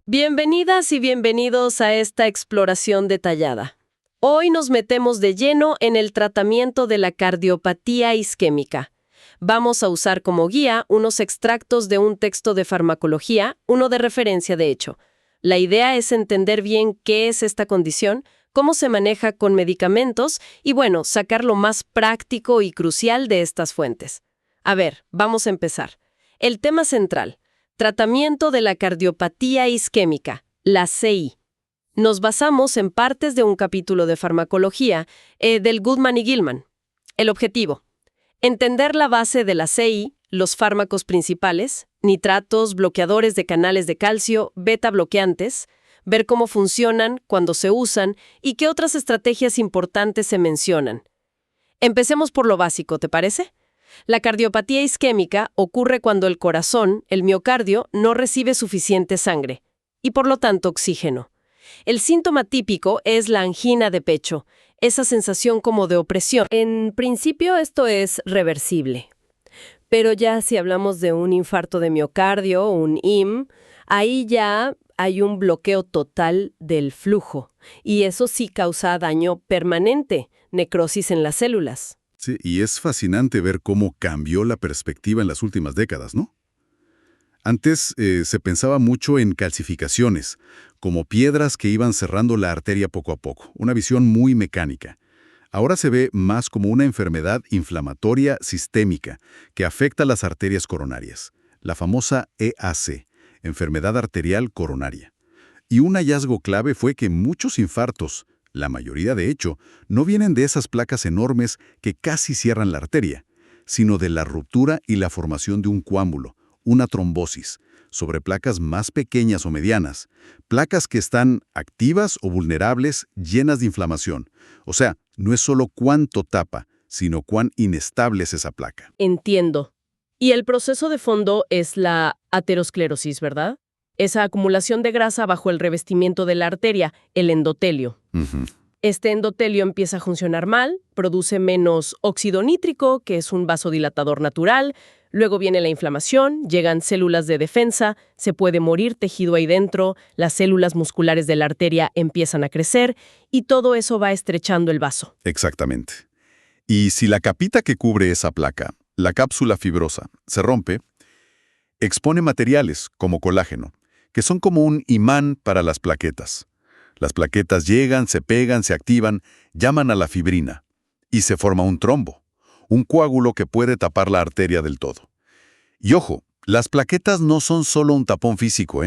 Bienvenidas y bienvenidos a esta exploración detallada. Hoy nos metemos de lleno en el tratamiento de la cardiopatía isquémica. Vamos a usar como guía unos extractos de un texto de farmacología, uno de referencia de hecho. La idea es entender bien qué es esta condición, cómo se maneja con medicamentos y, bueno, sacar lo más práctico y crucial de estas fuentes. A ver, vamos a empezar. El tema central: tratamiento de la cardiopatía isquémica, la CI. Nos basamos en partes de un capítulo de farmacología del Goodman y Gilman. El objetivo: entender la base de la CI, los fármacos principales, nitratos, bloqueadores de canales de calcio, beta bloqueantes, ver cómo funcionan, cuándo se usan y qué otras estrategias importantes se mencionan. Empecemos por lo básico, ¿te parece? La cardiopatía isquémica ocurre cuando el corazón, el miocardio, no recibe suficiente sangre y por lo tanto oxígeno. El síntoma típico es la angina de pecho, esa sensación como de opresión. En principio esto es reversible, pero ya si hablamos de un infarto de miocardio, un IM, ahí ya hay un bloqueo total del flujo y eso sí causa daño permanente, necrosis en las células. Sí, y es fascinante ver cómo cambió la perspectiva en las últimas décadas, ¿no? Antes se pensaba mucho en calcificaciones, como piedras que iban cerrando la arteria poco a poco, una visión muy mecánica. Ahora se ve más como una enfermedad inflamatoria sistémica que afecta las arterias coronarias, la famosa EAC, enfermedad arterial coronaria. Y un hallazgo clave fue que muchos infartos, la mayoría de hecho, no vienen de esas placas enormes que casi cierran la arteria, sino de la ruptura y la formación de un coágulo, una trombosis, sobre placas más pequeñas o medianas, placas que están activas o vulnerables, llenas de inflamación. O sea, no es solo cuánto tapa, sino cuán inestable es esa placa. Entiendo. Y el proceso de fondo es la aterosclerosis, ¿verdad? Esa acumulación de grasa bajo el revestimiento de la arteria, el endotelio. Ujú. Este endotelio empieza a funcionar mal, produce menos óxido nítrico, que es un vasodilatador natural, luego viene la inflamación, llegan células de defensa, se puede morir tejido ahí dentro, las células musculares de la arteria empiezan a crecer y todo eso va estrechando el vaso. Exactamente. Y si la capita que cubre esa placa, la cápsula fibrosa, se rompe, expone materiales como colágeno, que son como un imán para las plaquetas. Las plaquetas llegan, se pegan, se activan, llaman a la fibrina y se forma un trombo, un coágulo que puede tapar la arteria del todo. Y ojo, las plaquetas no son solo un tapón físico,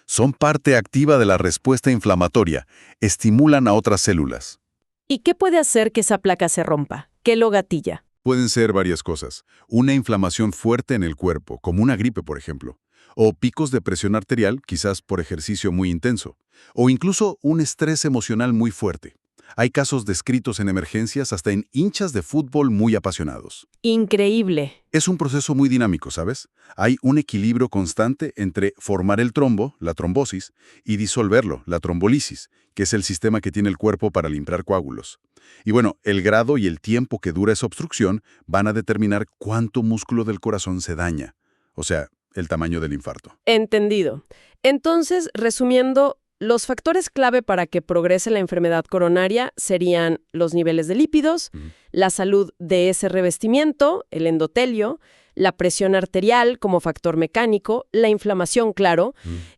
son parte activa de la respuesta inflamatoria, estimulan a otras células. ¿Y qué puede hacer que esa placa se rompa? ¿Qué lo gatilla? Pueden ser varias cosas. Una inflamación fuerte en el cuerpo, como una gripe, por ejemplo. O picos de presión arterial, quizás por ejercicio muy intenso. O incluso un estrés emocional muy fuerte. Hay casos descritos en emergencias hasta en hinchas de fútbol muy apasionados. Increíble. Es un proceso muy dinámico, ¿sabes? Hay un equilibrio constante entre formar el trombo, la trombosis, y disolverlo, la trombolisis, que es el sistema que tiene el cuerpo para limpiar coágulos. Y bueno, el grado y el tiempo que dura esa obstrucción van a determinar cuánto músculo del corazón se daña, o sea, el tamaño del infarto. Entendido. Entonces, resumiendo, los factores clave para que progrese la enfermedad coronaria serían los niveles de lípidos, la salud de ese revestimiento, el endotelio, la presión arterial como factor mecánico, la inflamación, claro,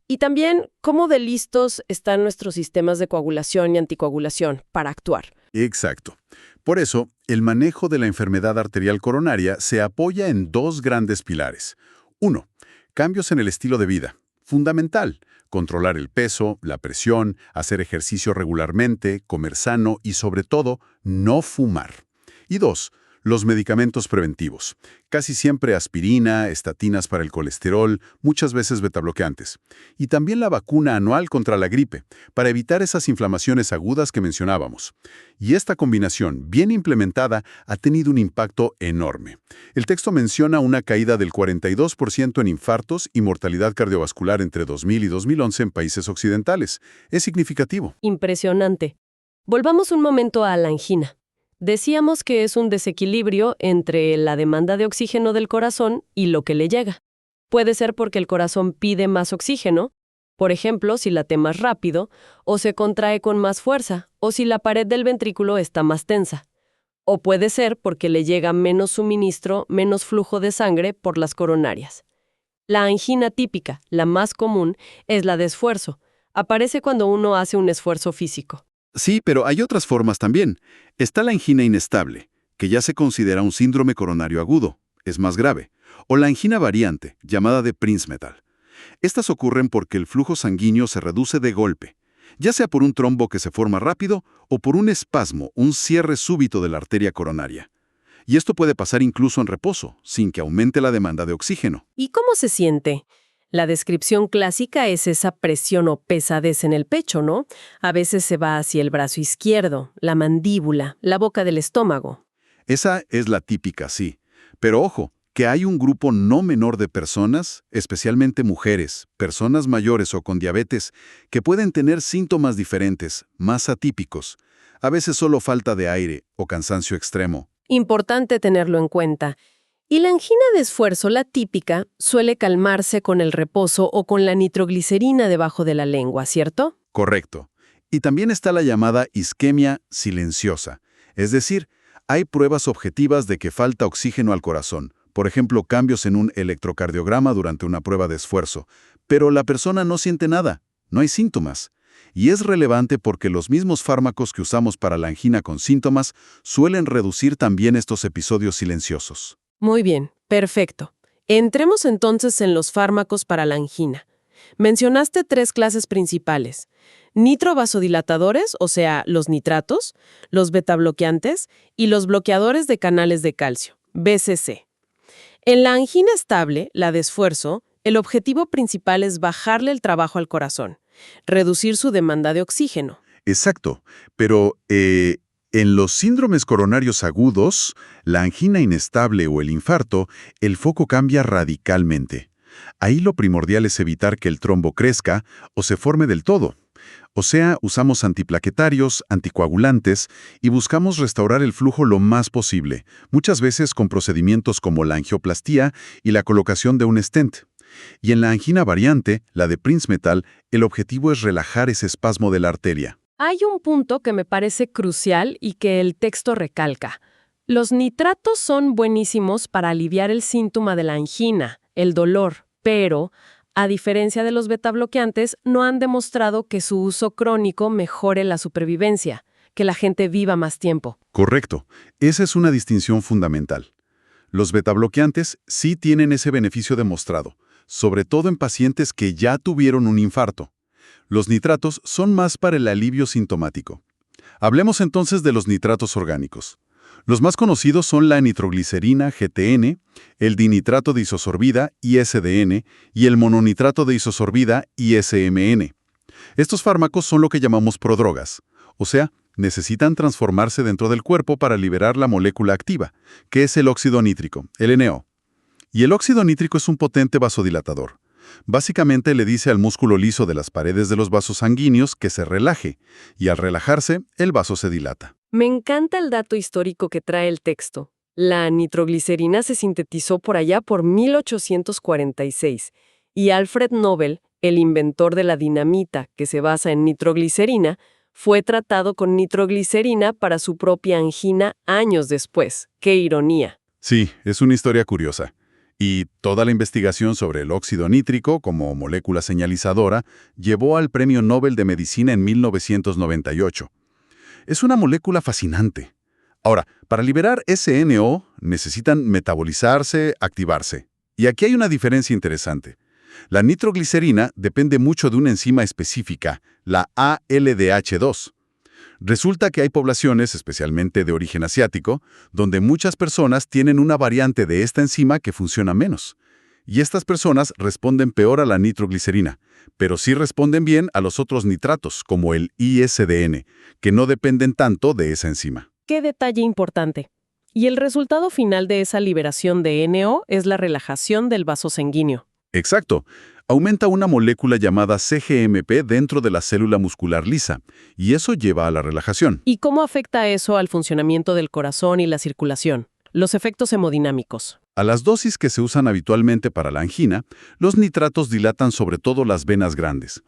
y también cómo de listos están nuestros sistemas de coagulación y anticoagulación para actuar. Exacto. Por eso, el manejo de la enfermedad arterial coronaria se apoya en dos grandes pilares. 1. Cambios en el estilo de vida. Fundamental. Controlar el peso, la presión, hacer ejercicio regularmente, comer sano y, sobre todo, no fumar. Y 2. Los medicamentos preventivos. Casi siempre aspirina, estatinas para el colesterol, muchas veces betabloqueantes. Y también la vacuna anual contra la gripe, para evitar esas inflamaciones agudas que mencionábamos. Y esta combinación, bien implementada, ha tenido un impacto enorme. El texto menciona una caída del 42% en infartos y mortalidad cardiovascular entre 2000 y 2011 en países occidentales. Es significativo. Impresionante. Volvamos un momento a la angina. Decíamos que es un desequilibrio entre la demanda de oxígeno del corazón y lo que le llega. Puede ser porque el corazón pide más oxígeno, Por ejemplo, si late más rápido, o se contrae con más fuerza, o si la pared del ventrículo está más tensa. O puede ser porque le llega menos suministro, menos flujo de sangre por las coronarias. La angina típica, la más común, es la de esfuerzo. Aparece cuando uno hace un esfuerzo físico. Sí, pero hay otras formas también. Está la angina inestable, que ya se considera un síndrome coronario agudo, es más grave, o la angina variante, llamada de Prinzmetal. Estas ocurren porque el flujo sanguíneo se reduce de golpe, ya sea por un trombo que se forma rápido o por un espasmo, un cierre súbito de la arteria coronaria. Y esto puede pasar incluso en reposo, sin que aumente la demanda de oxígeno. ¿Y cómo se siente? La descripción clásica es esa presión o pesadez en el pecho, ¿no? A veces se va hacia el brazo izquierdo, la mandíbula, la boca del estómago. Esa es la típica, sí. Pero ojo, que hay un grupo no menor de personas, especialmente mujeres, personas mayores o con diabetes, que pueden tener síntomas diferentes, más atípicos. A veces solo falta de aire o cansancio extremo. Importante tenerlo en cuenta. Y la angina de esfuerzo, la típica, suele calmarse con el reposo o con la nitroglicerina debajo de la lengua, ¿cierto? Correcto. Y también está la llamada isquemia silenciosa. Es decir, hay pruebas objetivas de que falta oxígeno al corazón. Por ejemplo, cambios en un electrocardiograma durante una prueba de esfuerzo. Pero la persona no siente nada, no hay síntomas. Y es relevante porque los mismos fármacos que usamos para la angina con síntomas suelen reducir también estos episodios silenciosos. Muy bien, perfecto. Entremos entonces en los fármacos para la angina. Mencionaste 3 clases principales: nitrovasodilatadores, o sea, los nitratos, los betabloqueantes y los bloqueadores de canales de calcio, BCC. En la angina estable, la de esfuerzo, el objetivo principal es bajarle el trabajo al corazón, reducir su demanda de oxígeno. Exacto, pero en los síndromes coronarios agudos, la angina inestable o el infarto, el foco cambia radicalmente. Ahí lo primordial es evitar que el trombo crezca o se forme del todo. O sea, usamos antiplaquetarios, anticoagulantes y buscamos restaurar el flujo lo más posible, muchas veces con procedimientos como la angioplastía y la colocación de un stent. Y en la angina variante, la de Prinzmetal, el objetivo es relajar ese espasmo de la arteria. Hay un punto que me parece crucial y que el texto recalca. Los nitratos son buenísimos para aliviar el síntoma de la angina, el dolor, pero, a diferencia de los betabloqueantes, no han demostrado que su uso crónico mejore la supervivencia, que la gente viva más tiempo. Correcto. Esa es una distinción fundamental. Los betabloqueantes sí tienen ese beneficio demostrado, sobre todo en pacientes que ya tuvieron un infarto. Los nitratos son más para el alivio sintomático. Hablemos entonces de los nitratos orgánicos. Los más conocidos son la nitroglicerina, GTN, el dinitrato de isosorbida, ISDN, y el mononitrato de isosorbida, ISMN. Estos fármacos son lo que llamamos prodrogas, o sea, necesitan transformarse dentro del cuerpo para liberar la molécula activa, que es el óxido nítrico, el NO. Y el óxido nítrico es un potente vasodilatador. Básicamente le dice al músculo liso de las paredes de los vasos sanguíneos que se relaje, y al relajarse, el vaso se dilata. Me encanta el dato histórico que trae el texto. La nitroglicerina se sintetizó por allá por 1846, y Alfred Nobel, el inventor de la dinamita que se basa en nitroglicerina, fue tratado con nitroglicerina para su propia angina años después. ¡Qué ironía! Sí, es una historia curiosa. Y toda la investigación sobre el óxido nítrico como molécula señalizadora llevó al Premio Nobel de Medicina en 1998. Es una molécula fascinante. Ahora, para liberar ese NO necesitan metabolizarse, activarse. Y aquí hay una diferencia interesante. La nitroglicerina depende mucho de una enzima específica, la ALDH2. Resulta que hay poblaciones, especialmente de origen asiático, donde muchas personas tienen una variante de esta enzima que funciona menos. Y estas personas responden peor a la nitroglicerina, pero sí responden bien a los otros nitratos, como el ISDN, que no dependen tanto de esa enzima. ¡Qué detalle importante! Y el resultado final de esa liberación de NO es la relajación del vaso sanguíneo. Exacto. Aumenta una molécula llamada CGMP dentro de la célula muscular lisa, y eso lleva a la relajación. ¿Y cómo afecta eso al funcionamiento del corazón y la circulación? Los efectos hemodinámicos. A las dosis que se usan habitualmente para la angina, los nitratos dilatan sobre todo las venas grandes.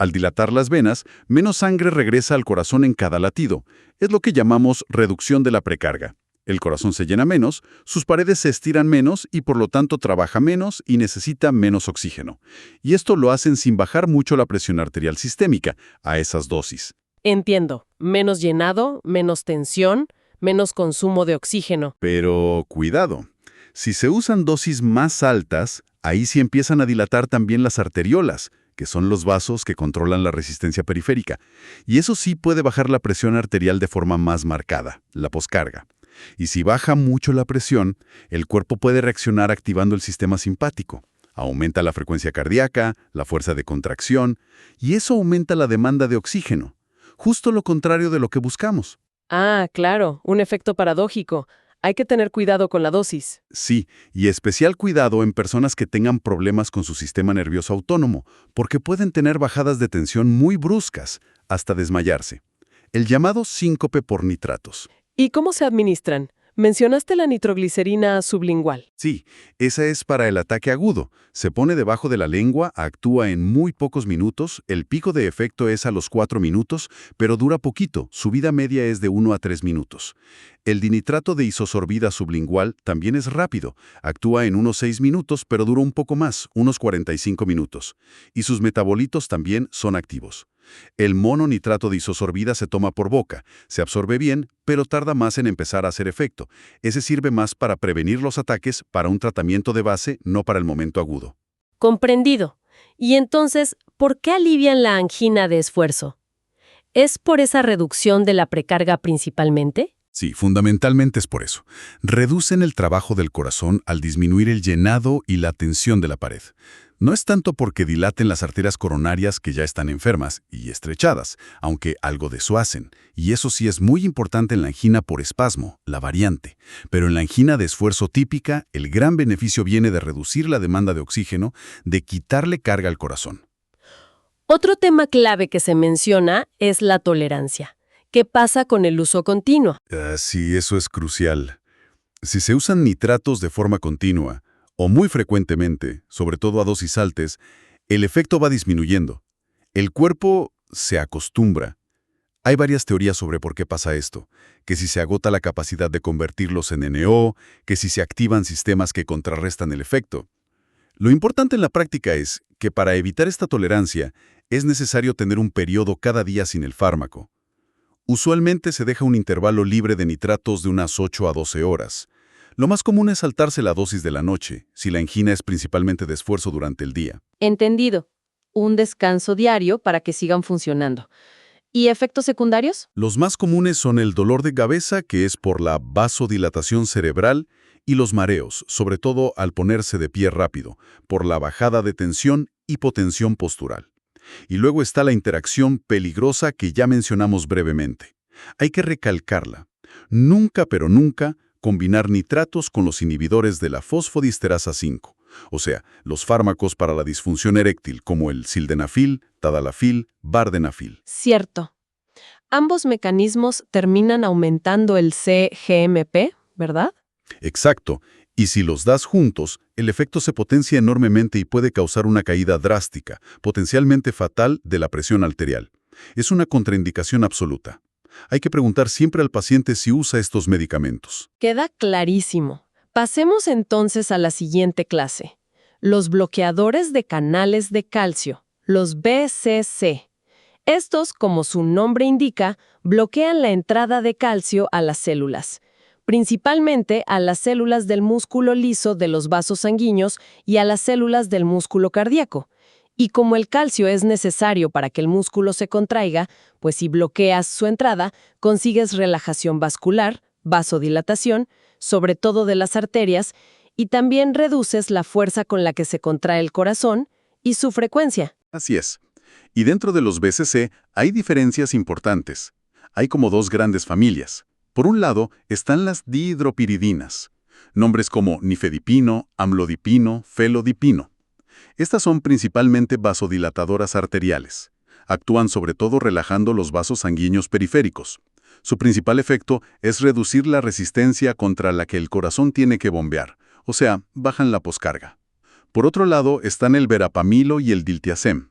Al dilatar las venas, menos sangre regresa al corazón en cada latido. Es lo que llamamos reducción de la precarga. El corazón se llena menos, sus paredes se estiran menos y por lo tanto trabaja menos y necesita menos oxígeno. Y esto lo hacen sin bajar mucho la presión arterial sistémica a esas dosis. Entiendo. Menos llenado, menos tensión, menos consumo de oxígeno. Pero cuidado, si se usan dosis más altas, ahí sí empiezan a dilatar también las arteriolas, que son los vasos que controlan la resistencia periférica. Y eso sí puede bajar la presión arterial de forma más marcada, la poscarga. Y si baja mucho la presión, el cuerpo puede reaccionar activando el sistema simpático. Aumenta la frecuencia cardíaca, la fuerza de contracción, y eso aumenta la demanda de oxígeno. Justo lo contrario de lo que buscamos. Ah, claro, un efecto paradójico. Hay que tener cuidado con la dosis. Sí, y especial cuidado en personas que tengan problemas con su sistema nervioso autónomo, porque pueden tener bajadas de tensión muy bruscas, hasta desmayarse. El llamado síncope por nitratos. ¿Y cómo se administran? Mencionaste la nitroglicerina sublingual. Sí, esa es para el ataque agudo. Se pone debajo de la lengua, actúa en muy pocos minutos, el pico de efecto es a los 4 minutos, pero dura poquito, su vida media es de 1 a 3 minutos. El dinitrato de isosorbida sublingual también es rápido, actúa en unos 6 minutos, pero dura un poco más, unos 45 minutos. Y sus metabolitos también son activos. El mononitrato de isosorbida se toma por boca, se absorbe bien, pero tarda más en empezar a hacer efecto. Ese sirve más para prevenir los ataques, para un tratamiento de base, no para el momento agudo. Comprendido. Y entonces, ¿por qué alivian la angina de esfuerzo? ¿Es por esa reducción de la precarga principalmente? Sí, fundamentalmente es por eso. Reducen el trabajo del corazón al disminuir el llenado y la tensión de la pared. No es tanto porque dilaten las arterias coronarias que ya están enfermas y estrechadas, aunque algo de eso hacen. Y eso sí es muy importante en la angina por espasmo, la variante. Pero en la angina de esfuerzo típica, el gran beneficio viene de reducir la demanda de oxígeno, de quitarle carga al corazón. Otro tema clave que se menciona es la tolerancia. ¿Qué pasa con el uso continuo? Sí, eso es crucial. Si se usan nitratos de forma continua, o muy frecuentemente, sobre todo a dosis altas, el efecto va disminuyendo. El cuerpo se acostumbra. Hay varias teorías sobre por qué pasa esto, que si se agota la capacidad de convertirlos en NO, que si se activan sistemas que contrarrestan el efecto. Lo importante en la práctica es que para evitar esta tolerancia es necesario tener un periodo cada día sin el fármaco. Usualmente se deja un intervalo libre de nitratos de unas 8 a 12 horas. Lo más común es saltarse la dosis de la noche, si la angina es principalmente de esfuerzo durante el día. Entendido. Un descanso diario para que sigan funcionando. ¿Y efectos secundarios? Los más comunes son el dolor de cabeza, que es por la vasodilatación cerebral, y los mareos, sobre todo al ponerse de pie rápido, por la bajada de tensión, hipotensión postural. Y luego está la interacción peligrosa que ya mencionamos brevemente. Hay que recalcarla. Nunca, pero nunca, combinar nitratos con los inhibidores de la fosfodiesterasa 5, o sea, los fármacos para la disfunción eréctil como el sildenafil, tadalafil, vardenafil. Cierto. Ambos mecanismos terminan aumentando el cGMP, ¿verdad? Exacto. Y si los das juntos, el efecto se potencia enormemente y puede causar una caída drástica, potencialmente fatal, de la presión arterial. Es una contraindicación absoluta. Hay que preguntar siempre al paciente si usa estos medicamentos. Queda clarísimo. Pasemos entonces a la siguiente clase. Los bloqueadores de canales de calcio, los BCC. Estos, como su nombre indica, bloquean la entrada de calcio a las células, principalmente a las células del músculo liso de los vasos sanguíneos y a las células del músculo cardíaco. Y como el calcio es necesario para que el músculo se contraiga, pues si bloqueas su entrada, consigues relajación vascular, vasodilatación, sobre todo de las arterias, y también reduces la fuerza con la que se contrae el corazón y su frecuencia. Así es. Y dentro de los BCC hay diferencias importantes. Hay como dos grandes familias. Por un lado están las dihidropiridinas, nombres como nifedipino, amlodipino, felodipino. Estas son principalmente vasodilatadoras arteriales. Actúan sobre todo relajando los vasos sanguíneos periféricos. Su principal efecto es reducir la resistencia contra la que el corazón tiene que bombear, o sea, bajan la poscarga. Por otro lado están el verapamilo y el diltiazem.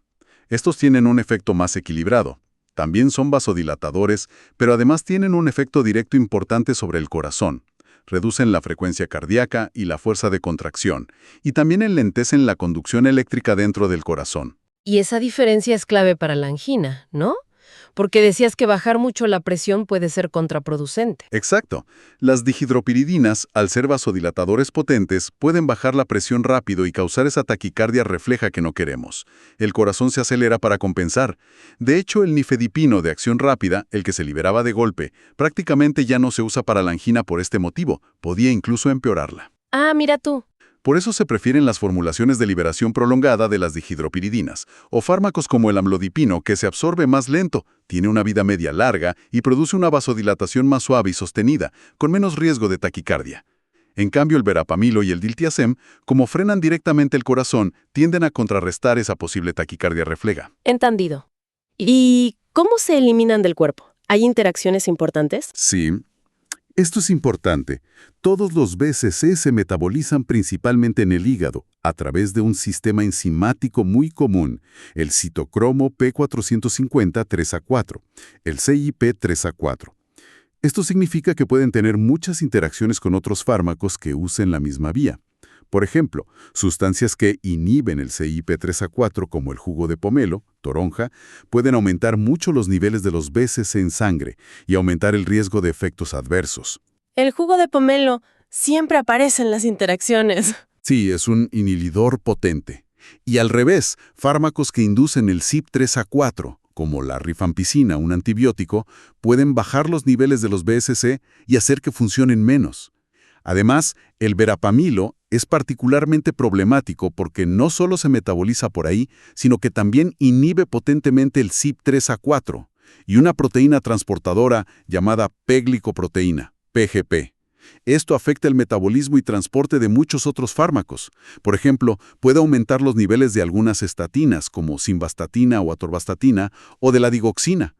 Estos tienen un efecto más equilibrado. También son vasodilatadores, pero además tienen un efecto directo importante sobre el corazón. Reducen la frecuencia cardíaca y la fuerza de contracción, y también enlentecen la conducción eléctrica dentro del corazón. Y esa diferencia es clave para la angina, ¿no? Porque decías que bajar mucho la presión puede ser contraproducente. Exacto. Las dihidropiridinas, al ser vasodilatadores potentes, pueden bajar la presión rápido y causar esa taquicardia refleja que no queremos. El corazón se acelera para compensar. De hecho, el nifedipino de acción rápida, el que se liberaba de golpe, prácticamente ya no se usa para la angina por este motivo. Podía incluso empeorarla. Ah, mira tú. Por eso se prefieren las formulaciones de liberación prolongada de las dihidropiridinas, o fármacos como el amlodipino, que se absorbe más lento, tiene una vida media larga y produce una vasodilatación más suave y sostenida, con menos riesgo de taquicardia. En cambio, el verapamilo y el diltiazem, como frenan directamente el corazón, tienden a contrarrestar esa posible taquicardia refleja. Entendido. ¿Y cómo se eliminan del cuerpo? ¿Hay interacciones importantes? Sí. Esto es importante. Todos los BCC se metabolizan principalmente en el hígado, a través de un sistema enzimático muy común, el citocromo P450 3A4, el CIP 3A4. Esto significa que pueden tener muchas interacciones con otros fármacos que usen la misma vía. Por ejemplo, sustancias que inhiben el CYP3A4 como el jugo de pomelo, toronja, pueden aumentar mucho los niveles de los BCC en sangre y aumentar el riesgo de efectos adversos. El jugo de pomelo siempre aparece en las interacciones. Sí, es un inhibidor potente. Y al revés, fármacos que inducen el CYP3A4, como la rifampicina, un antibiótico, pueden bajar los niveles de los BCC y hacer que funcionen menos. Además, el verapamilo es particularmente problemático porque no solo se metaboliza por ahí, sino que también inhibe potentemente el CYP3A4 y una proteína transportadora llamada P-glicoproteína, PGP. Esto afecta el metabolismo y transporte de muchos otros fármacos. Por ejemplo, puede aumentar los niveles de algunas estatinas, como simvastatina o atorvastatina, o de la digoxina.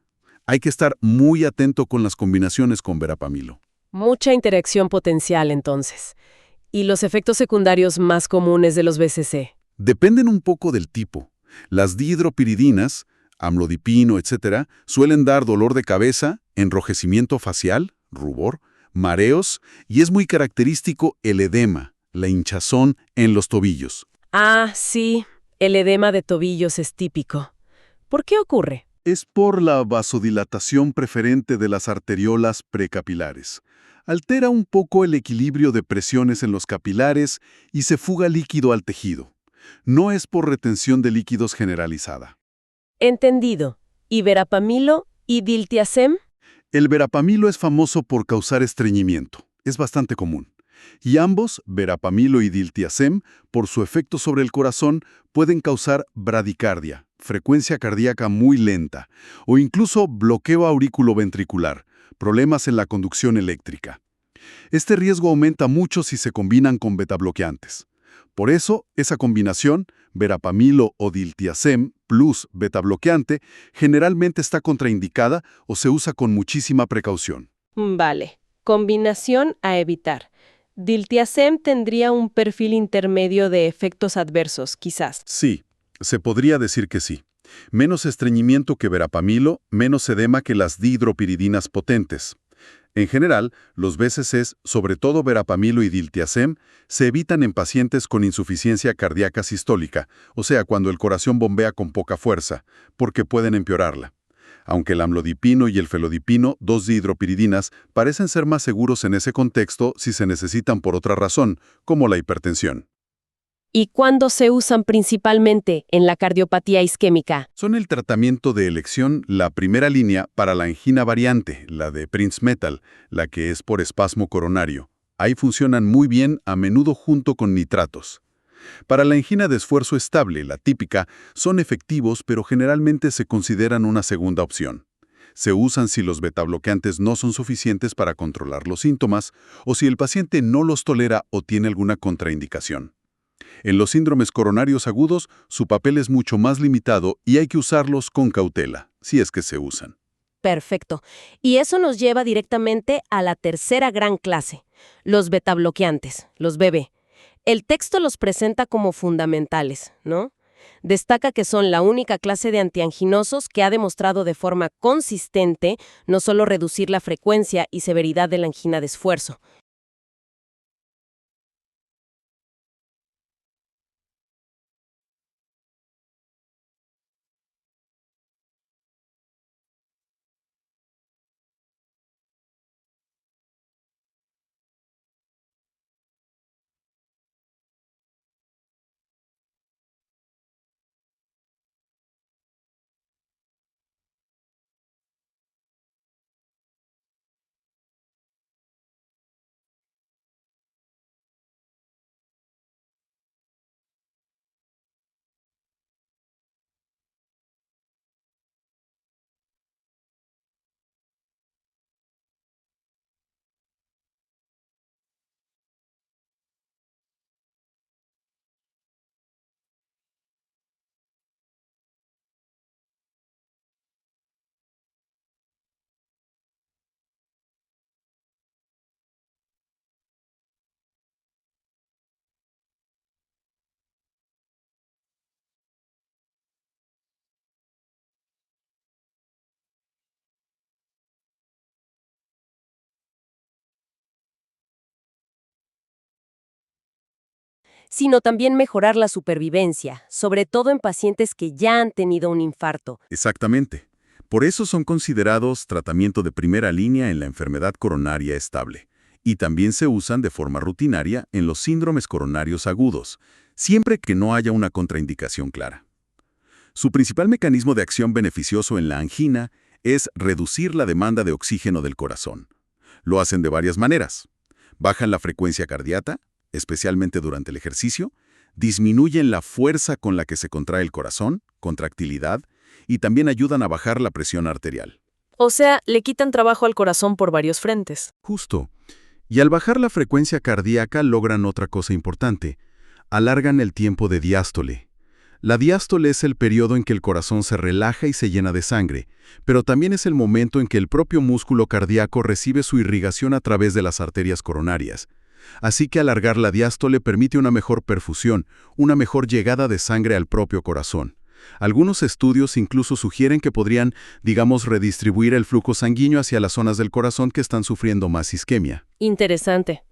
Hay que estar muy atento con las combinaciones con verapamilo. Mucha interacción potencial, entonces. ¿Y los efectos secundarios más comunes de los BCC? Dependen un poco del tipo. Las dihidropiridinas, amlodipino, etc., suelen dar dolor de cabeza, enrojecimiento facial, rubor, mareos, y es muy característico el edema, la hinchazón en los tobillos. Ah, sí, el edema de tobillos es típico. ¿Por qué ocurre? Es por la vasodilatación preferente de las arteriolas precapilares. Altera un poco el equilibrio de presiones en los capilares y se fuga líquido al tejido. No es por retención de líquidos generalizada. Entendido. ¿Y verapamilo y diltiazem? El verapamilo es famoso por causar estreñimiento. Es bastante común. Y ambos, verapamilo y diltiazem, por su efecto sobre el corazón, pueden causar bradicardia, frecuencia cardíaca muy lenta, o incluso bloqueo auriculoventricular, problemas en la conducción eléctrica. Este riesgo aumenta mucho si se combinan con betabloqueantes. Por eso, esa combinación, verapamilo o diltiazem plus betabloqueante, generalmente está contraindicada o se usa con muchísima precaución. Vale. Combinación a evitar. Diltiazem tendría un perfil intermedio de efectos adversos, quizás. Sí, se podría decir que sí. Menos estreñimiento que verapamilo, menos edema que las dihidropiridinas potentes. En general, los BCCs, sobre todo verapamilo y diltiazem, se evitan en pacientes con insuficiencia cardíaca sistólica, o sea, cuando el corazón bombea con poca fuerza, porque pueden empeorarla. Aunque el amlodipino y el felodipino, dos dihidropiridinas, parecen ser más seguros en ese contexto si se necesitan por otra razón, como la hipertensión. ¿Y cuándo se usan principalmente en la cardiopatía isquémica? Son el tratamiento de elección la primera línea para la angina variante, la de Prince-Metal, la que es por espasmo coronario. Ahí funcionan muy bien, a menudo junto con nitratos. Para la angina de esfuerzo estable, la típica, son efectivos pero generalmente se consideran una segunda opción. Se usan si los betabloqueantes no son suficientes para controlar los síntomas o si el paciente no los tolera o tiene alguna contraindicación. En los síndromes coronarios agudos, su papel es mucho más limitado y hay que usarlos con cautela, si es que se usan. Perfecto. Y eso nos lleva directamente a la tercera gran clase, los betabloqueantes, los BB. El texto los presenta como fundamentales, ¿no? Destaca que son la única clase de antianginosos que ha demostrado de forma consistente no solo reducir la frecuencia y severidad de la angina de esfuerzo. Sino también mejorar la supervivencia, sobre todo en pacientes que ya han tenido un infarto. Exactamente. Por eso son considerados tratamiento de primera línea en la enfermedad coronaria estable. Y también se usan de forma rutinaria en los síndromes coronarios agudos, siempre que no haya una contraindicación clara. Su principal mecanismo de acción beneficioso en la angina es reducir la demanda de oxígeno del corazón. Lo hacen de varias maneras. Bajan la frecuencia cardíaca, especialmente durante el ejercicio, disminuyen la fuerza con la que se contrae el corazón, contractilidad, y también ayudan a bajar la presión arterial. O sea, le quitan trabajo al corazón por varios frentes. Justo. Y al bajar la frecuencia cardíaca logran otra cosa importante. Alargan el tiempo de diástole. La diástole es el periodo en que el corazón se relaja y se llena de sangre, pero también es el momento en que el propio músculo cardíaco recibe su irrigación a través de las arterias coronarias. Así que alargar la diástole permite una mejor perfusión, una mejor llegada de sangre al propio corazón. Algunos estudios incluso sugieren que podrían, digamos, redistribuir el flujo sanguíneo hacia las zonas del corazón que están sufriendo más isquemia. Interesante.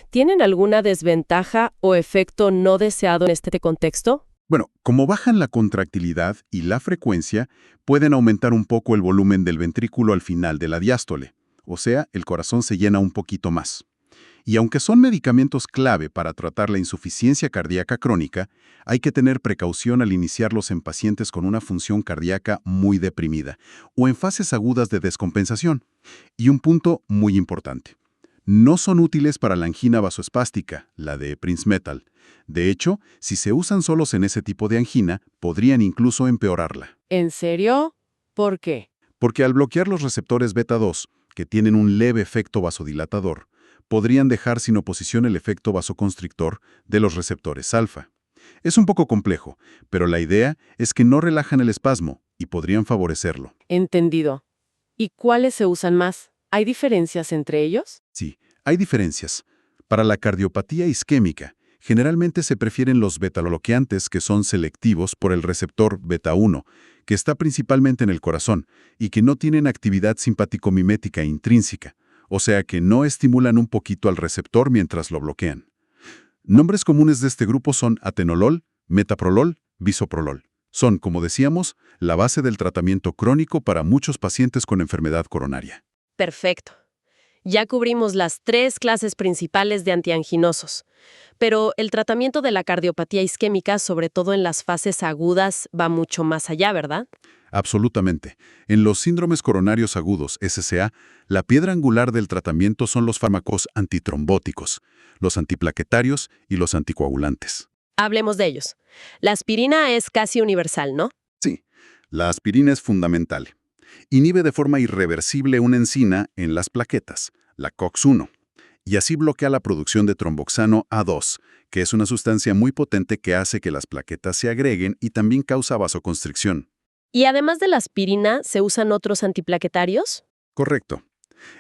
¿Tienen alguna desventaja o efecto no deseado en este contexto? Bueno, como bajan la contractilidad y la frecuencia, pueden aumentar un poco el volumen del ventrículo al final de la diástole, o sea, el corazón se llena un poquito más. Y aunque son medicamentos clave para tratar la insuficiencia cardíaca crónica, hay que tener precaución al iniciarlos en pacientes con una función cardíaca muy deprimida o en fases agudas de descompensación. Y un punto muy importante. No son útiles para la angina vasoespástica, la de Prince Metal. De hecho, si se usan solos en ese tipo de angina, podrían incluso empeorarla. ¿En serio? ¿Por qué? Porque al bloquear los receptores beta 2, que tienen un leve efecto vasodilatador, podrían dejar sin oposición el efecto vasoconstrictor de los receptores alfa. Es un poco complejo, pero la idea es que no relajan el espasmo y podrían favorecerlo. Entendido. ¿Y cuáles se usan más? ¿Hay diferencias entre ellos? Sí, hay diferencias. Para la cardiopatía isquémica, generalmente se prefieren los betabloqueantes que son selectivos por el receptor beta 1, que está principalmente en el corazón y que no tienen actividad simpático-mimética intrínseca, o sea que no estimulan un poquito al receptor mientras lo bloquean. Nombres comunes de este grupo son atenolol, metoprolol, bisoprolol. Son, como decíamos, la base del tratamiento crónico para muchos pacientes con enfermedad coronaria. Perfecto. Ya cubrimos las 3 clases principales de antianginosos. Pero el tratamiento de la cardiopatía isquémica, sobre todo en las fases agudas, va mucho más allá, ¿verdad? Absolutamente. En los síndromes coronarios agudos, SCA, la piedra angular del tratamiento son los fármacos antitrombóticos, los antiplaquetarios y los anticoagulantes. Hablemos de ellos. La aspirina es casi universal, ¿no? Sí, la aspirina es fundamental. Inhibe de forma irreversible una enzima en las plaquetas, la COX-1, y así bloquea la producción de tromboxano A2, que es una sustancia muy potente que hace que las plaquetas se agreguen y también causa vasoconstricción. Y además de la aspirina, ¿se usan otros antiplaquetarios? Correcto.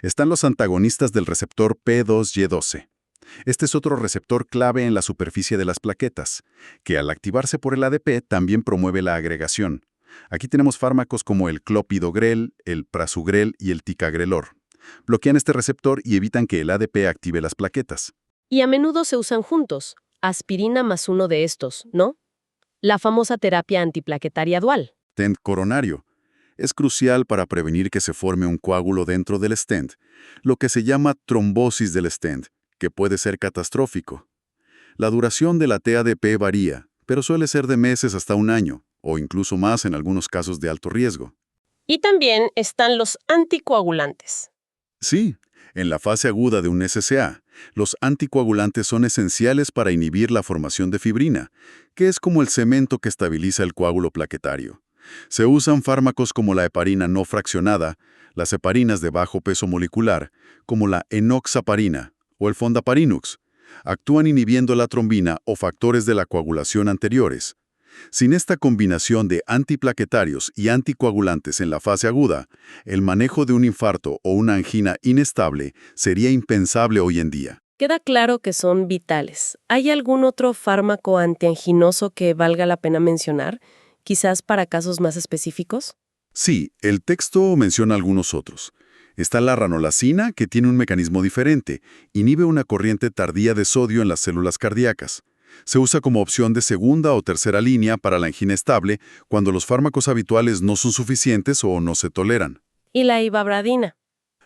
Están los antagonistas del receptor P2Y12. Este es otro receptor clave en la superficie de las plaquetas, que al activarse por el ADP también promueve la agregación. Aquí tenemos fármacos como el clopidogrel, el prasugrel y el ticagrelor. Bloquean este receptor y evitan que el ADP active las plaquetas. Y a menudo se usan juntos, aspirina más uno de estos, ¿no? La famosa terapia antiplaquetaria dual. Stent coronario. Es crucial para prevenir que se forme un coágulo dentro del stent, lo que se llama trombosis del stent, que puede ser catastrófico. La duración de la TADP varía, pero suele ser de meses hasta un año, o incluso más en algunos casos de alto riesgo. Y también están los anticoagulantes. Sí, en la fase aguda de un SSA, los anticoagulantes son esenciales para inhibir la formación de fibrina, que es como el cemento que estabiliza el coágulo plaquetario. Se usan fármacos como la heparina no fraccionada, las heparinas de bajo peso molecular, como la enoxaparina o el fondaparinux. Actúan inhibiendo la trombina o factores de la coagulación anteriores. Sin esta combinación de antiplaquetarios y anticoagulantes en la fase aguda, el manejo de un infarto o una angina inestable sería impensable hoy en día. Queda claro que son vitales. ¿Hay algún otro fármaco antianginoso que valga la pena mencionar? Quizás para casos más específicos. Sí, el texto menciona algunos otros. Está la ranolacina, que tiene un mecanismo diferente. Inhibe una corriente tardía de sodio en las células cardíacas. Se usa como opción de segunda o tercera línea para la angina estable cuando los fármacos habituales no son suficientes o no se toleran. ¿Y la ivabradina?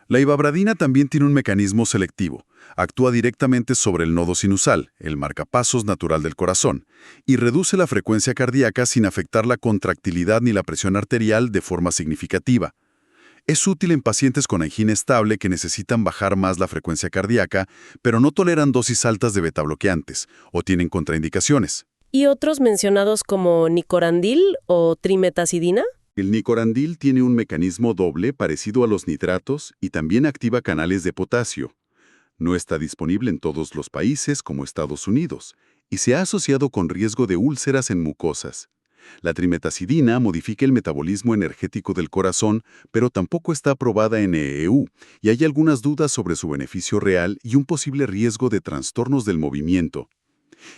La ivabradina también tiene un mecanismo selectivo. Actúa directamente sobre el nodo sinusal, el marcapasos natural del corazón, y reduce la frecuencia cardíaca sin afectar la contractilidad ni la presión arterial de forma significativa. Es útil en pacientes con angina estable que necesitan bajar más la frecuencia cardíaca, pero no toleran dosis altas de betabloqueantes o tienen contraindicaciones. ¿Y otros mencionados como nicorandil o trimetazidina? El nicorandil tiene un mecanismo doble parecido a los nitratos y también activa canales de potasio. No está disponible en todos los países como Estados Unidos y se ha asociado con riesgo de úlceras en mucosas. La trimetazidina modifica el metabolismo energético del corazón, pero tampoco está aprobada en EU, y hay algunas dudas sobre su beneficio real y un posible riesgo de trastornos del movimiento.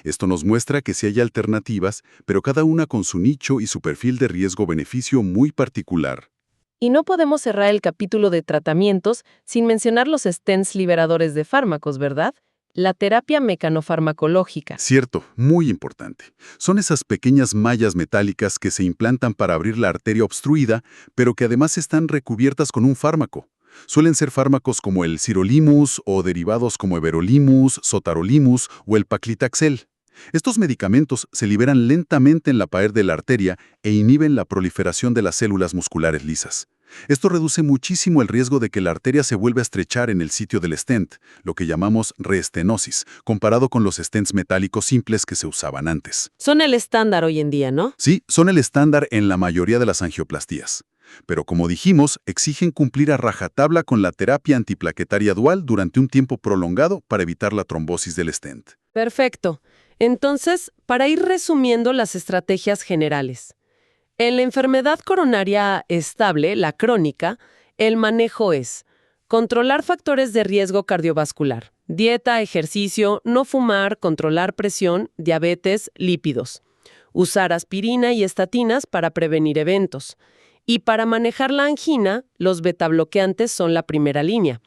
Esto nos muestra que sí hay alternativas, pero cada una con su nicho y su perfil de riesgo-beneficio muy particular. Y no podemos cerrar el capítulo de tratamientos sin mencionar los stents liberadores de fármacos, ¿verdad? La terapia mecanofarmacológica. Cierto, muy importante. Son esas pequeñas mallas metálicas que se implantan para abrir la arteria obstruida, pero que además están recubiertas con un fármaco. Suelen ser fármacos como el sirolimus o derivados como everolimus, sotarolimus o el paclitaxel. Estos medicamentos se liberan lentamente en la pared de la arteria e inhiben la proliferación de las células musculares lisas. Esto reduce muchísimo el riesgo de que la arteria se vuelva a estrechar en el sitio del stent, lo que llamamos reestenosis, comparado con los stents metálicos simples que se usaban antes. Son el estándar hoy en día, ¿no? Sí, son el estándar en la mayoría de las angioplastías. Pero como dijimos, exigen cumplir a rajatabla con la terapia antiplaquetaria dual durante un tiempo prolongado para evitar la trombosis del stent. Perfecto. Entonces, para ir resumiendo las estrategias generales. En la enfermedad coronaria estable, la crónica, el manejo es controlar factores de riesgo cardiovascular, dieta, ejercicio, no fumar, controlar presión, diabetes, lípidos. Usar aspirina y estatinas para prevenir eventos. Y para manejar la angina, los betabloqueantes son la primera línea.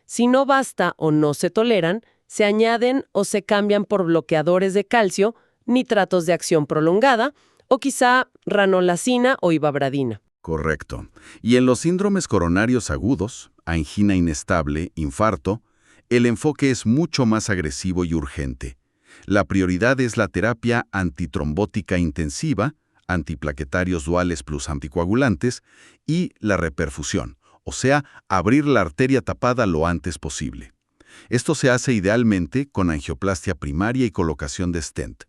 Si no basta o no se toleran, se añaden o se cambian por bloqueadores de calcio, nitratos de acción prolongada, o quizá ranolacina o ivabradina. Correcto. Y en los síndromes coronarios agudos, angina inestable, infarto, el enfoque es mucho más agresivo y urgente. La prioridad es la terapia antitrombótica intensiva, antiplaquetarios duales plus anticoagulantes, y la reperfusión, o sea, abrir la arteria tapada lo antes posible. Esto se hace idealmente con angioplastia primaria y colocación de stent,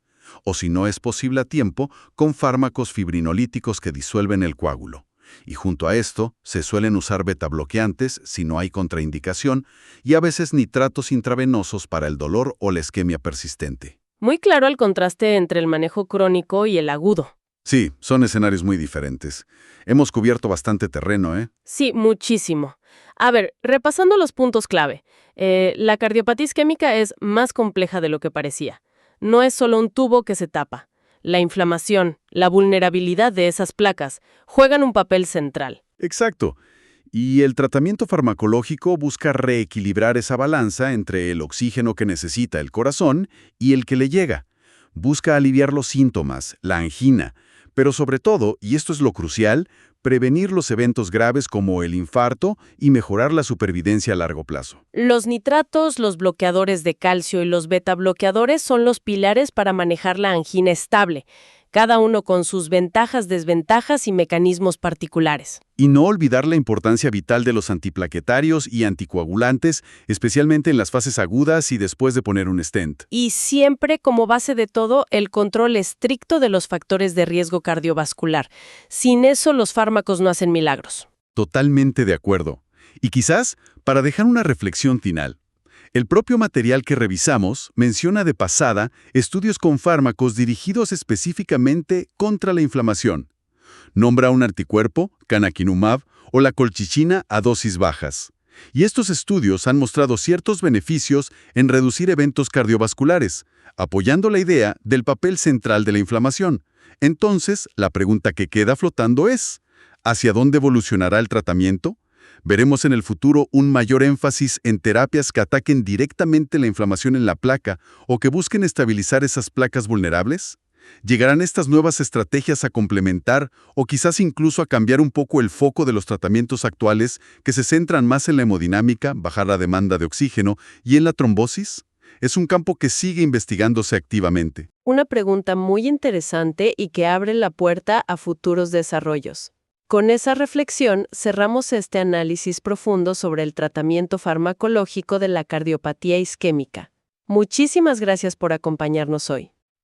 o si no es posible a tiempo, con fármacos fibrinolíticos que disuelven el coágulo. Y junto a esto, se suelen usar betabloqueantes si no hay contraindicación y a veces nitratos intravenosos para el dolor o la isquemia persistente. Muy claro el contraste entre el manejo crónico y el agudo. Sí, son escenarios muy diferentes. Hemos cubierto bastante terreno, ¿eh? Sí, muchísimo. A ver, repasando los puntos clave. La cardiopatía isquémica es más compleja de lo que parecía. No es solo un tubo que se tapa. La inflamación, la vulnerabilidad de esas placas juegan un papel central. Exacto. Y el tratamiento farmacológico busca reequilibrar esa balanza entre el oxígeno que necesita el corazón y el que le llega. Busca aliviar los síntomas, la angina, pero sobre todo, y esto es lo crucial, prevenir los eventos graves como el infarto y mejorar la supervivencia a largo plazo. Los nitratos, los bloqueadores de calcio y los beta-bloqueadores son los pilares para manejar la angina estable, cada uno con sus ventajas, desventajas y mecanismos particulares. Y no olvidar la importancia vital de los antiplaquetarios y anticoagulantes, especialmente en las fases agudas y después de poner un stent. Y siempre, como base de todo, el control estricto de los factores de riesgo cardiovascular. Sin eso, los fármacos no hacen milagros. Totalmente de acuerdo. Y quizás, para dejar una reflexión final, el propio material que revisamos menciona de pasada estudios con fármacos dirigidos específicamente contra la inflamación. Nombra un anticuerpo, canakinumab, o la colchicina a dosis bajas. Y estos estudios han mostrado ciertos beneficios en reducir eventos cardiovasculares, apoyando la idea del papel central de la inflamación. Entonces, la pregunta que queda flotando es, ¿hacia dónde evolucionará el tratamiento? ¿Veremos en el futuro un mayor énfasis en terapias que ataquen directamente la inflamación en la placa o que busquen estabilizar esas placas vulnerables? ¿Llegarán estas nuevas estrategias a complementar o quizás incluso a cambiar un poco el foco de los tratamientos actuales que se centran más en la hemodinámica, bajar la demanda de oxígeno y en la trombosis? Es un campo que sigue investigándose activamente. Una pregunta muy interesante y que abre la puerta a futuros desarrollos. Con esa reflexión, cerramos este análisis profundo sobre el tratamiento farmacológico de la cardiopatía isquémica. Muchísimas gracias por acompañarnos hoy.